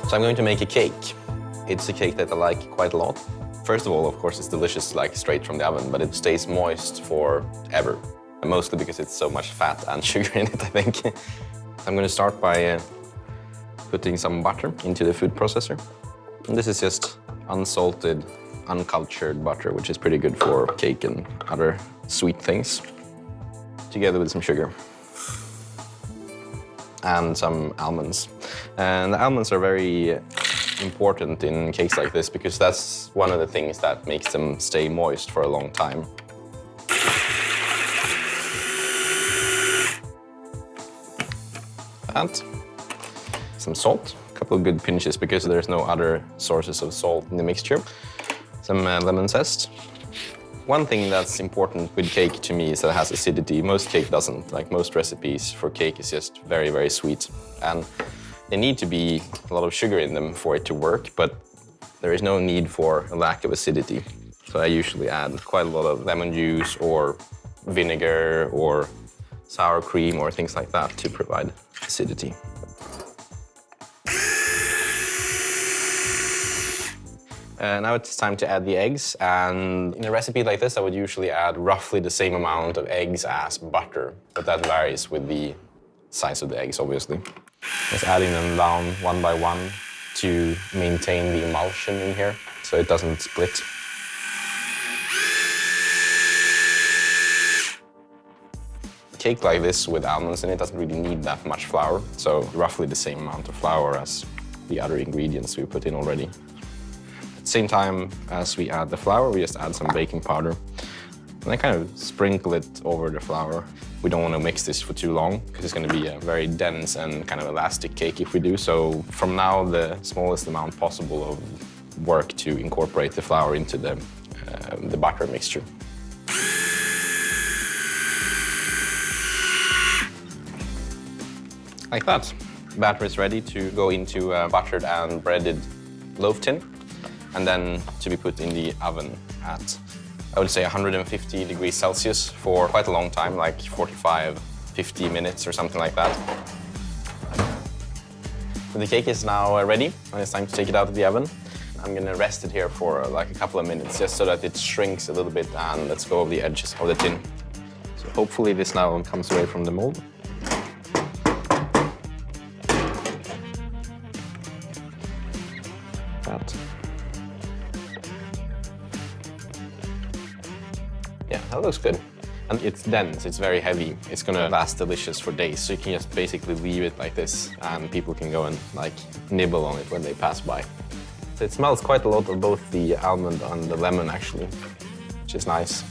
So I'm going to make a cake. It's a cake that I like quite a lot. First of all, of course, it's delicious, like straight from the oven, but it stays moist forever. Mostly because it's so much fat and sugar in it, I think. I'm going to start by putting some butter into the food processor. And this is just unsalted, uncultured butter, which is pretty good for cake and other sweet things, together with some sugar and some almonds. And the almonds are very important in cakes like this because that's one of the things that makes them stay moist for a long time. And some salt, a couple of good pinches because there's no other sources of salt in the mixture. Some lemon zest. One thing that's important with cake to me is that it has acidity. Most cake doesn't. Like most recipes for cake is just very, very sweet. And they need to be a lot of sugar in them for it to work, but there is no need for a lack of acidity. So I usually add quite a lot of lemon juice or vinegar or sour cream or things like that to provide acidity. Now it's time to add the eggs, and in a recipe like this I would usually add roughly the same amount of eggs as butter, but that varies with the size of the eggs, obviously. Just adding them down one by one to maintain the emulsion in here so it doesn't split. A cake like this with almonds in it doesn't really need that much flour, so roughly the same amount of flour as the other ingredients we put in already. At the same time as we add the flour, we just add some baking powder. And I kind of sprinkle it over the flour. We don't want to mix this for too long because it's going to be a very dense and kind of elastic cake if we do. So from now, the smallest amount possible of work to incorporate the flour into the butter mixture. Like that. Batter is ready to go into a buttered and breaded loaf tin, and then to be put in the oven at, I would say, 150 degrees Celsius for quite a long time, like 45, 50 minutes or something like that. So the cake is now ready, and it's time to take it out of the oven. I'm gonna rest it here for like a couple of minutes, just so that it shrinks a little bit and lets go of the edges of the tin. So hopefully this now comes away from the mold. That. Yeah, that looks good. And it's dense, it's very heavy. It's gonna last delicious for days, so you can just basically leave it like this and people can go and like nibble on it when they pass by. So it smells quite a lot of both the almond and the lemon actually, which is nice.